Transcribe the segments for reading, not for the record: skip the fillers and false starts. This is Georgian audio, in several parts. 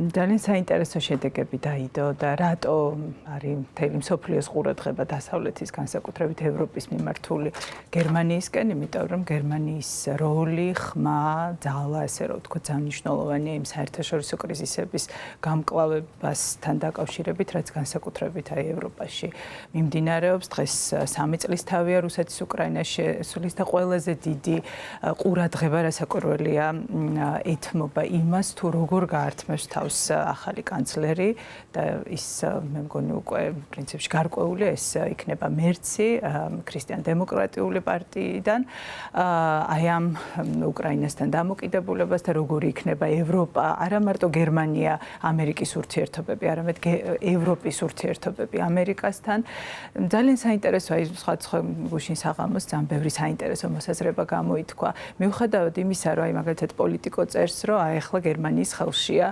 ძალიან საინტერესო შედეგები დაიდო და რატო არის მთელი მსოფლიოს ყურადღება დასავლეთის, განსაკუთრებით ევროპის მიმართული გერმანიისკენ, იმიტომ რომ გერმანიის როლი, ხმა, ძალა, ასე რომ ვთქვათ, ძალიან მნიშვნელოვანია იმ საერთაშორისო კრიზისების გამკლავებასთან დაკავშირებით, რაც განსაკუთრებით ევროპაში მიმდინარეობს. დღეს 3 წლის თავია რუსეთის უკრაინაში შესulis და ყველაზე დიდი ყურადღება რასაკვირველია ეთმობა იმას, თუ როგორ გაართმევს თავს ახალი კანცლერი და ის მე მგონი უკვე პრინციპში გარკვეულია ეს იქნება მერცი ქრისტიან-დემოკრატიული პარტიიდან აი ამ უკრაინასთან დამოკიდებულებას და როგორი იქნება ევროპა, არა მარტო გერმანია, ამერიკის ურთიერთობები, არამედ ევროპის ურთიერთობები ამერიკასთან. ძალიან საინტერესოა ის სხვა გუშინ საღამოს ძალიან ბევრი საინტერესო მოსაზრება გამოითქვა. მიუხედავად იმისა, რომ აი მაგალითად პოლიტიკო წერს, რომ აი ახლა გერმანიის ხელშია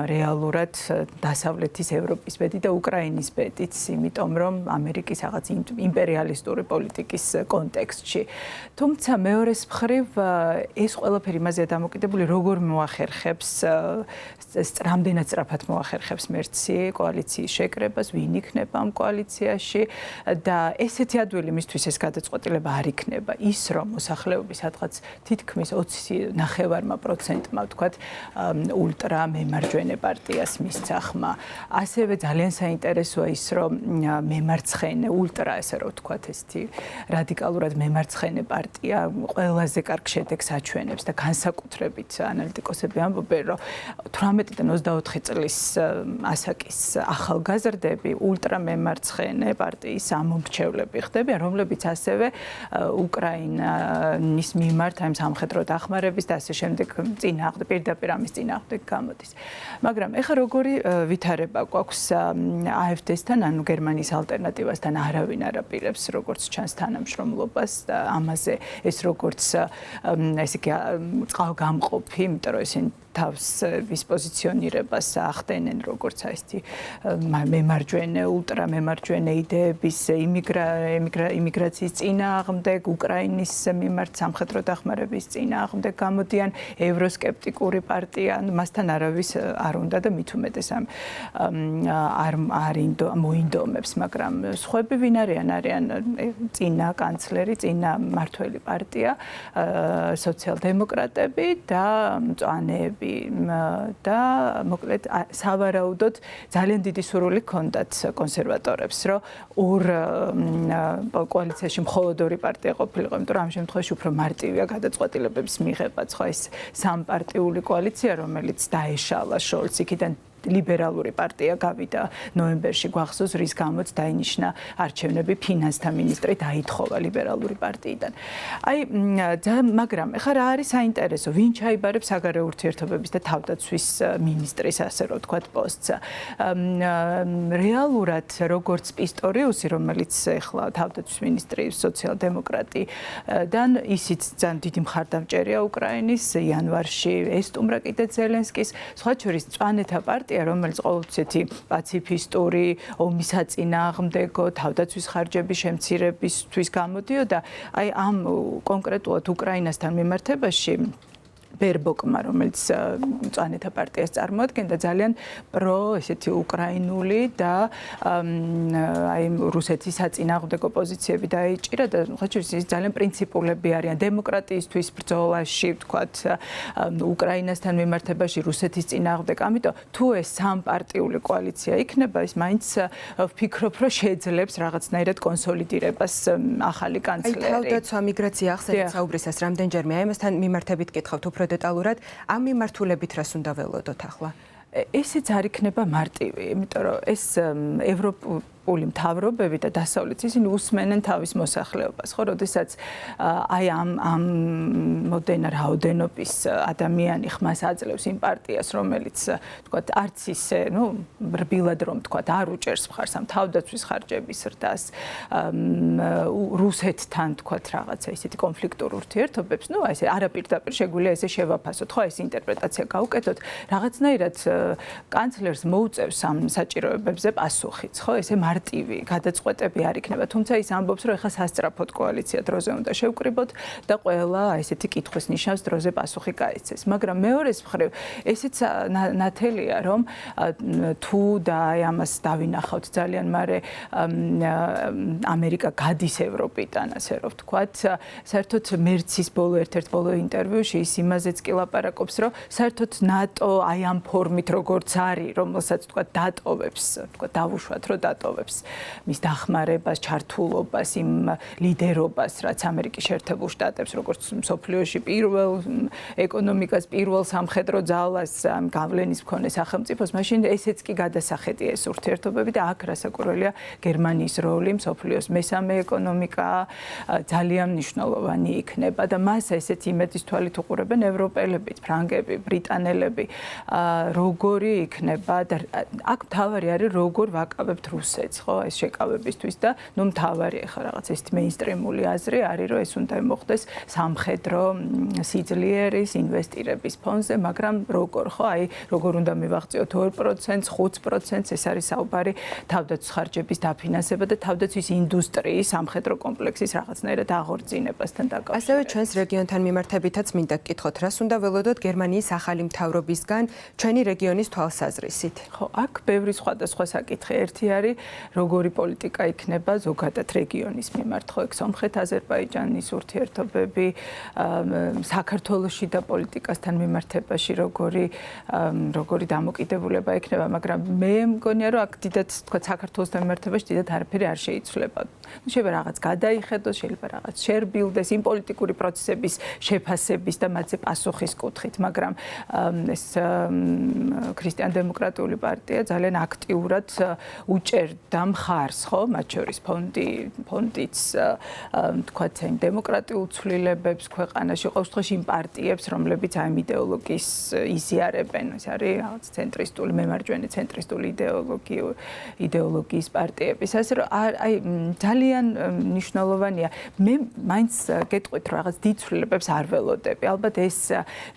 რეალურად დასავლეთის ევროპის ბედი და უკრაინის ბედიც, იმიტომ რომ ამერიკის რაღაც იმპერიალისტური პოლიტიკის კონტექსტში. თუმცა მეორეს მხრივ ეს ყველაფერი მასზე დამოკიდებული როგორ მოახერხებს რამდენად სწრაფად მოახერხებს მერცი კოალიციის შეკრებას, ვინ იქნება ამ კოალიციაში და ესეთი ადვილი მისთვის ეს გადაწყვეტილება არ იქნება ის, რომ მოსახლეობის სადღაც თითქმის 20.9%-მა ვთქვათ ულტრა მემარჯვენე პარტიას მისცა ხმა. ასევე ძალიან საინტერესოა ის, რომ მემარცხენე ულტრა, ასე რომ ვთქვათ, ესეთი რადიკალურად მემარცხენე პარტია ყველაზე კარგ შედეგს აჩვენებს და განსაკუთრებით ანალიტიკოსები ამბობენ, რომ 18-დან 24 წლის ასაკის ახალგაზრდები ულტრა მემარცხენე პარტიის ამომრჩევლები ხდებიან, რომლებიც ასევე უკრაინის მიმართ ამ სამხედრო დახმარების და ასე შემდეგ წინააღმდეგ პირდაპირ ამის წინააღმდეგ გამოდის. მაგრამ ეხლა როგორი ვითარება გვაქვს AfD-სთან, ანუ გერმანიის ალტერნატივასთან არავინ არ აპირებს როგორც ჩანს თანამშრომლობას და ამაზე ეს როგორც ესე იგი წყალგამყოფი, იმიტომ რომ ესენი თავს ვის პოზიციონირებას ახდენენ როგორც ესეთი მემარჯვენე, ულტრა მემარჯვენე იდეების იმიგრაციის წინააღმდეგ, უკრაინის მიმართ სამხედრო დახმარების წინააღმდეგ გამოდიან, ევროსკეპტიკური პარტია, მასთან არავის არ უნდა და მით უმეტეს არ მოინდომებს, მაგრამ სხვები ვინ არიან? არიან წინა კანცლერი, წინა მმართველი პარტია, სოციალ-დემოკრატები და მწვანეები და მოკლედ სავარაუდოდ ძალიან დიდი სურვილი ჰქონდათ კონსერვატორებს, რომ ორ კოალიციაში მხოლოდ ორი პარტია ყოფილიყო, იმიტომ რომ ამ შემთხვევაში უფრო მარტივია გადაწყვეტილებების მიღება. სხვა ის სამპარტიული კოალიცია, რომელიც დაეშალა შოლცს, იქიდან ლიბერალური პარტია გავიდა ნოემბერში, გვახსოვს, რის გამოც დაინიშნა არჩევნები, ფინანსთა მინისტრი დაითხოვა ლიბერალური პარტიიდან. მაგრამ ეხლა რა არის საინტერესო, ვინ ჩაიბარებს საგარეო ურთიერთობების და თავდაცვის მინისტრის, ასე რომ ვთქვათ, პოსტს. რეალურად როგორც პისტორიუსი, რომელიც ეხლა თავდაცვის მინისტრი სოციალ-დემოკრატიდან, ისიც ძალიან დიდი მხარდამჭერია უკრაინის, იანვარში ესტუმრა კიდე ზელენსკის, სხვა შორის მწვანეთა პარტია, რომელიც ყოველთვის პაციფისტური, ომის საწინააღმდეგო, თავდაცვის ხარჯების შემცირებისთვის გამოდიოდა, აი ამ კონკრეტულად უკრაინასთან მიმართებაში ბერბოკმა, რომელიც მწვანეთა პარტიას წარმოადგენდა, ძალიან ესეთი უკრაინული და აი რუსეთის საწინააღმდეგო პოზიციები დაიჭირა და ხოჭის ძალიან პრინციპულები არიან დემოკრატიისთვის ბრძოლაში, ვთქვათ, უკრაინასთან მიმართებაში, რუსეთის წინააღმდეგ. ამიტომ თუ ეს სამპარტიული კოალიცია იქნება, ის მაინც ვფიქრობ, რომ შეძლებს რაღაცნაირად კონსოლიდირებას ახალი კანცლერი. აი თავდაცვა, მიგრაცია ახსენეთ საუბრისას რამდენჯერმე, აი ამასთან მიმართებით გითხავთ უფრო დეტალურად, ამ მიმართულებით რას უნდა ველოდოთ ახლა? ესეც არ იქნება მარტივი, იმიტომ რომ ეს ევროპული მთავრობები და დასავლეთის ისინი უსმენენ თავის მოსახლეობას, ხო, როდესაც აი ამ მოდენა რაოდენობის ადამიანი ხმას აძლევს იმ პარტიას, რომელიც თქვათ არც ისე, რბილად რომ თქვათ, არ უჭერს მხარს ამ თავდაცვის ხარჯების ზრდას, რუსეთთან თქვათ რაღაცა ისეთი კონფლიქტურ ურთიერთობებს, ესე არაპირდაპირ შეგვიძლია ესე შევაფასოთ, ხო, ეს ინტერპრეტაცია გავუკეთოთ, რაღაცნაირად კანცლერს მოუწევს ამ საჭიროებებზე პასუხიც, ხო, ესე მარტივი გადაწყვეტები არ იქნება. თუმცა ის ამბობს, რომ ეხლა სასწრაფოდ კოალიცია დროზე უნდა შევკრიბოთ და ყველა ესეთი კითხვის ნიშნავს დროზე პასუხი გაეცეს. მაგრამ მეორეს მხრივ ესეც ნათელია, რომ თუ და აი ამას დავინახავთ ძალიან მარე ამერიკა გადის ევროპიდან, ასე რომ ვთქვათ, საერთოდ მერცის ერთ-ერთ ბოლო ინტერვიუში ის იმაზეც კი ლაპარაკობს, რომ საერთოდ ნატო აი ამ ფორმით როგორც არის, რომელსაც ვთქვათ დატოვებს, ვთქვათ დავუშვათ, რომ დატოვებს მის დახმარებას, ჩართულობას, იმ ლიდერობას, რაც ამერიკის შეერთებულ შტატებს, როგორც მსოფლიოში პირველ ეკონომიკას, პირველ სამხედრო ძალას გავლენის მქონე სახელმწიფოს, მაშინ ესეც კი გადასახედია ეს ურთიერთობები და აქ რასაკვირველია გერმანიის როლი მსოფლიოს მესამე ეკონომიკა ძალიან მნიშვნელოვანი იქნება და მას ესეთი იმედის თვალით უყურებენ ევროპელებიც, ფრანგები, ბრიტანელები, როგორი იქნება და აქ მთავარი არის როგორ ვაკავებთ რუსეთს, ხო, ეს შეკავებისთვის და ნუ მთავარი ახლა რაღაც ეს მეინსტრიმული აზრი არის, რომ ეს უნდა მოხდეს სამხედრო სიძლიერის ინვესტირების ფონზე, მაგრამ როგორ, ხო, აი როგორ უნდა მივაღწიოთ 2%, 5%, ეს არის საუბარი თავდაცვის ხარჯების დაფინანსება და თავდაცვის ინდუსტრიის სამხედრო კომპლექსის რაღაცნაირად აღორძინებასთან დაკავშირებით. ასევე ჩვენს რეგიონთან მიმართებითაც მინდა გკითხოთ, რას უნდა ველოდოთ გერმანიის ახალი მთავრობისგან ჩვენი რეგიონის თვალსაზრისით? ხო, აქ ბევრი სხვადასხვა საკითხი. ერთი არის, როგორი პოლიტიკა იქნება ზოგადად რეგიონის მიმართ, ხო, ეგ სომხეთ-აზერბაიჯანის ურთიერთობები, საქართველოში და პოლიტიკასთან მიმართებაში როგორი დამოკიდებულება იქნება, მაგრამ მე მგონია, რომ აქ დიდად, თქვა, საქართველოსთან მიმართებაში დიდად არაფერი არ შეიცვლება. შეიძლება რაღაც გადაიხედოს, შეიძლება რაღაც შერბილდეს იმ პოლიტიკური პროცესების შეფასების და მათზე პასუხის კუთხით, მაგრამ ეს ქრისტიან-დემოკრატიული პარტია ძალიან აქტიურად უჭერდა მხარს, ხო, მათ შორის ფონდიც, თქვათ, იმ დემოკრატიულ ცვლილებებს ქვეყანაში, ყოველ შემთხვევაში იმ პარტიებს, რომლებიც ამ იდეოლოგიის იზიარებენ, ეს არის რაღაც ცენტრისტული, მემარჯვენე ცენტრისტული იდეოლოგიის პარტიების. ასე რომ აი ძალიან მნიშვნელოვანია. მე მაინც გეტყვით, რომ რაღაც დიდ ცვლილებებს არ ველოდები. ალბათ ეს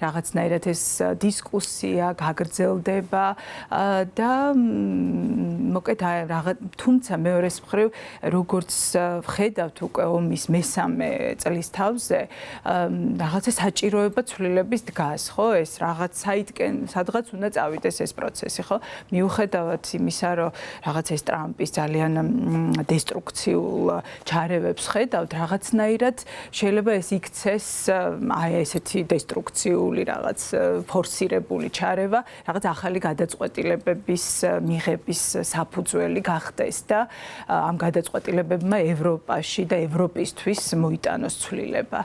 რაღაცნაირად ეს დისკუსია გაგრძელდება და მოკეთ თუმცა მეორეს მხრივ როგორც ვხედავთ უკვე ომის მესამე წლის თავზე რაღაცა საჭიროება ცვლილების დგას, ხო, ეს რაღაც საითკენ სადღაც უნდა წავიდეს ეს პროცესი, ხო? მიუხედავად იმისა, რომ რაღაც ეს ტრამპის ძალიან დესტრუქციულ ჩარევებს ხედავთ, რაღაცნაირად შეიძლება ეს იქცეს აი ესეთი დესტრუქციული რაღაც ფორსირებული ჩარევა, რაღაც ახალი გადაწყვეტილებების მიღების საფუძველი გახდეს და ამ გადაწყვეტილებებმა ევროპაში და ევროპისთვის მოიტანოს ცვლილება.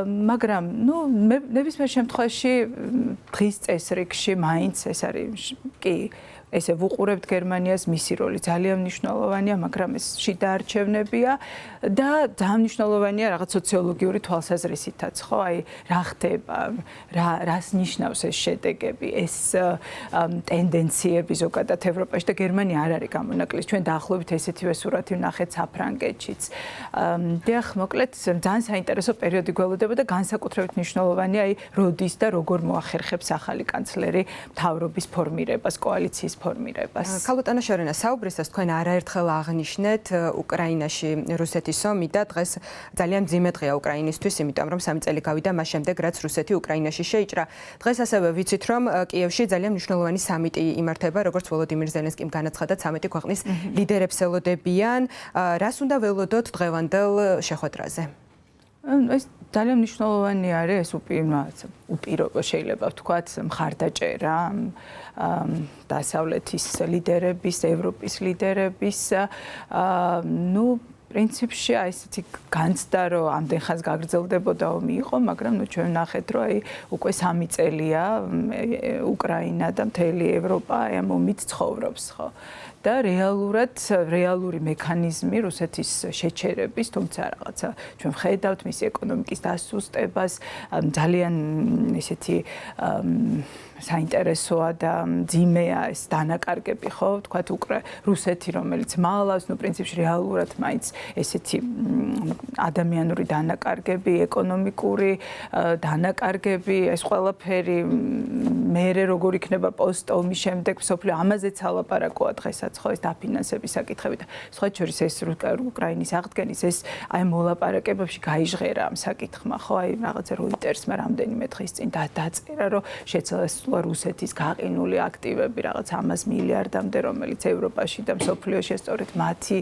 მაგრამ ნუ ნებისმიერ შემთხვევაში დღის წესრიგში მაინც ეს არის კი ესე ვუყურებთ გერმანიას, მისი როლი ძალიან მნიშვნელოვანია, მაგრამ ეს შიდა არჩევნებია და ძალიან მნიშვნელოვანია რაღაც სოციოლოგიური თვალსაზრისითაც, ხო? აი, რა ხდება, რას ნიშნავს ეს შედეგები, ეს ტენდენციები ზოგადად ევროპაში და გერმანია არ არის გამონაკლისი. ჩვენ დაახლოებით ესეთივე სურათი ვნახეთ საფრანგეთშიც. დიახ, მოკლედ, ძალიან საინტერესო პერიოდი გველოდება და განსაკუთრებით მნიშვნელოვანია აი, როდის და როგორ მოახერხებს ახალი კანცლერი მთავრობის ფორმირებას, კოალიციის ფორმირებას. ქალბატონო შორენა, საუბრისას თქვენ არაერთხელ აღნიშნეთ უკრაინაში რუსეთის ომი და დღეს ძალიან მძიმე დღეა უკრაინისთვის, იმიტომ რომ 3 წელი გავიდა მას შემდეგ, რაც რუსეთი უკრაინაში შეიჭრა. დღეს ასევე ვიცით, რომ კიევში ძალიან მნიშვნელოვანი სამიტი იმართება, როგორც ვოლოდიმირ ზელენსკიმ განაცხადა, 13 ქვეყნის ლიდერებს ელოდებიან. რას უნდა ველოდოთ დღევანდელ შეხვედრაზე? ეს ძალიან მნიშვნელოვანი არის ეს უპირობო შეიძლება ვთქვათ მხარდაჭერა დასავლეთის ლიდერების, ევროპის ლიდერების, ნუ პრინციპში აი ესეთი განცდა რომ ამდენ ხანს გაგრძელდებოდა ომი იყო, მაგრამ ნუ ჩვენ ვნახეთ რომ აი უკვე 3 წელია უკრაინა და მთელი ევროპა აი ამ ომით ცხოვრობს, ხო? და რეალური მექანიზმი რუსეთის შეჩერების, თუმცა რაღაცა ჩვენ ვხედავთ მისი ეკონომიკის დასუსტებას, ძალიან ესეთი საინტერესოა და მძიმეა ეს დანაკარგები, ხო? თქვათ რუსეთი, რომელიც მალავს, ნუ პრინციპში რეალურად მაინც ესეთი ადამიანური დანაკარგები, ეკონომიკური დანაკარგები, ეს ყველაფერი მერე როგორ იქნება პოსტ-ომის შემდეგ მსოფლიო ამაზეც ალაპარაკოა დღესაც ხო ეს დაფინანსების საკითხები და სხვა შორის ეს უკრაინის აღდგენის ეს აი მოლაპარაკებებში გაიჟღერა ამ საკითხმა ხო აი რაღაცა როიტერსმა რამდენიმე დღის წინ დაწერა რომ შეცვალა რუსეთის გაყინული აქტივები რაღაც 100 მილიარდამდე რომელიც ევროპაში და მსოფლიოში სწორედ მათი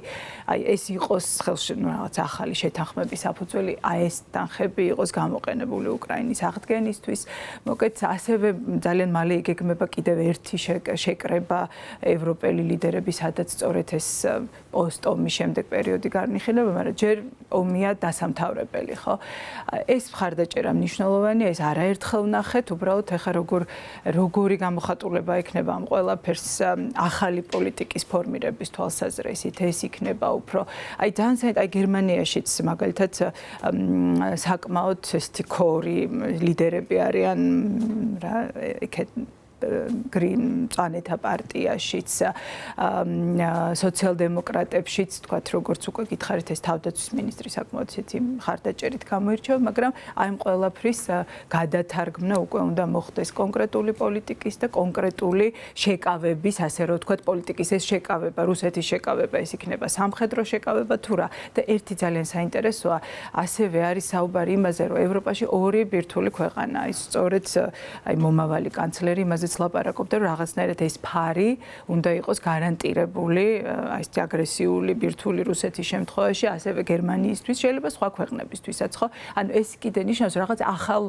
აი ეს იყოს ხელში რაღაც ახალი შეთანხმების საფუძველი აი ეს თანხები იყოს გამოყენებული უკრაინის აღდგენისთვის მოკეთ ასევე ძალიან მალე იგეგმება კიდევ ერთი შეკრება ევროპელი ლიდერების სადაც სწორედ ეს პოსტ-ომის შემდეგ პერიოდი გარნიხილება მაგრამ ჯერ ომია დასამთავრებელი ხო ეს მხარდაჭერა მნიშვნელოვანია ეს არაერთხელ ვნახეთ უბრალოდ ეხა როგორი გამოხატულება იქნება ამ ყველაფერს ახალი პოლიტიკის ფორმირების თვალსაზრისით ეს იქნება უფრო აი ძალიან აი გერმანიაშიც მაგალითად საკმაოდ ესეთი ქორი ლიდერები არიან რა გრინ წანეთა პარტიაშიც სოციალ-დემოკრატებშიც თქვათ როგორც უკვე გითხარით ეს თავდაცვის მინისტრი საკმაოდ ისეთი მხარდაჭერით გამოირჩევა მაგრამ აი ამ ყველაფრის გადათარგმნა უკვე უნდა მოხდეს კონკრეტული პოლიტიკის და კონკრეტული შეკავების ასე რომ თქვათ პოლიტიკის ეს შეკავება რუსეთის შეკავება ეს იქნება სამხედრო შეკავება თუ რა და ერთი ძალიან საინტერესოა ასევე არის საუბარი იმაზე რომ ევროპაში ორი ბირთვული ქვეყანაა ის სწორედ აი მომავალი კანცლერი იმაზე ლაპარაკობდა რომ რაღაცნაირად ეს ფარი უნდა იყოს გარანტირებული აი ეს აგრესიული ბირთვული რუსეთის შემთხვევაში ასევე გერმანიისთვის შეიძლება სხვა ქვეყნებისთვისაც ხო ანუ ეს კიდე ნიშნავს რაღაც ახალ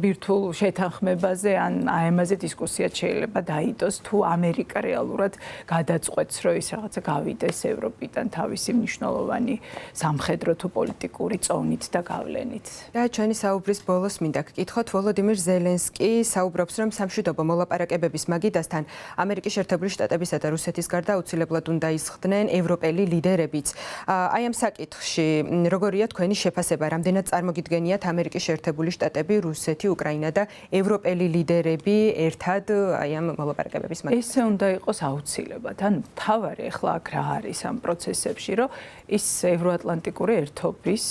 ბირთვულ შეთანხმებაზე ან ამაზე დისკუსიაც შეიძლება დაიდოს თუ ამერიკა რეალურად გადაწყვეტს რომ ის რაღაცა გავიდეს ევროპიდან თავისი მნიშვნელოვანი სამხედრო თუ პოლიტიკური წონით და გავლენით და ჩვენი საუბრის ბოლოს მინდა გკითხოთ ვოლოდიმირ ზელენსკი საუბრობს რომ სამშვიდობო მოლაპარაკებების მაგიდასთან ამერიკის შეერთებული შტატებისა და რუსეთის გარდა აუცილებლად უნდა ისხდნენ ევროპელი ლიდერებიც. აი ამ საკითხში როგორია თქვენი შეფასება, რამდენად წარმოგიდგენიათ ამერიკის შეერთებული შტატები, რუსეთი, უკრაინა და ევროპელი ლიდერები ერთად აი ამ მოლაპარაკებების მაგიდასთან? ესე უნდა იყოს აუცილებლად. ანუ თავარი ახლა აქ რა არის ამ პროცესებში, რომ ის ევროატლანტიკური ერთობის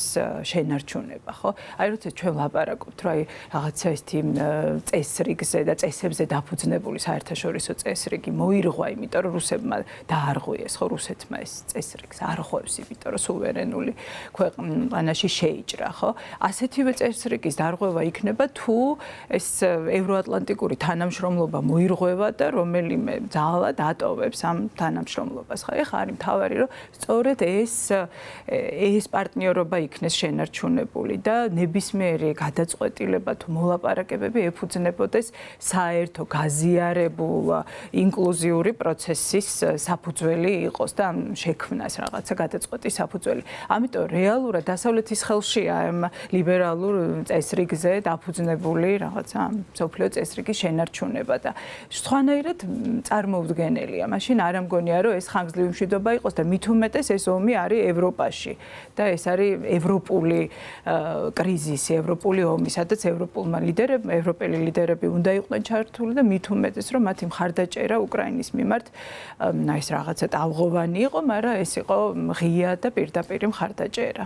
შენარჩუნება, ხო? აი როცა ჩვენ ვლაპარაკობთ, რომ აი რაღაცა ესეთი წესრიგზე და წესებზე დაფუძნებული საერთაშორისო წესრიგი მოირღვა, იმიტომ რომ რუსებმა დაარღვიეს, ხო, რუსეთმა ეს წესრიგს არღვევს, იმიტომ რომ სუვერენული ქვეყანაში შეიჭრა, ხო? ასეთივე წესრიგის დარღვევა იქნება თუ ეს ევროატლანტიკური თანამშრომლობა მოირღვევა და რომელიმე ძალა დატოვებს ამ თანამშრომლობას, ხო? ეხლა არის მთავარი, რომ სწორედ ეს პარტნიორობა იქნეს შენარჩუნებული და ნებისმიერი გადაწყვეტილება თუ მოლაპარაკებები ეფუძნებოდეს საერთო გაზიარებულ ინკლუზიური პროცესის საფუძველი იყოს და ამ შექმნას რაღაცა გადაწყვეტის საფუძველი. ამიტომ რეალურად დასავლეთის ხელშია ამ ლიბერალურ წესრიგზე დაფუძნებული რაღაცა მსოფლიო წესრიგის შენარჩუნება და სხვანაირად წარმოუდგენელია. მაშინ არ ამგონია რომ ეს ხანგრძლივი მშვიდობა იყოს და მით უმეტეს ეს ომი არის ევროპაში და ეს არის ევროპული კრიზისი, ევროპული ომი, სადაც ევროპელი ლიდერები უნდა იყვნენ ჩართული და მით უმეტეს რომ მათი მხარდაჭერა უკრაინის მიმართ ეს რაღაცა ტალღოვანი იყო, მაგრამ ეს იყო ღია და პირდაპირი მხარდაჭერა.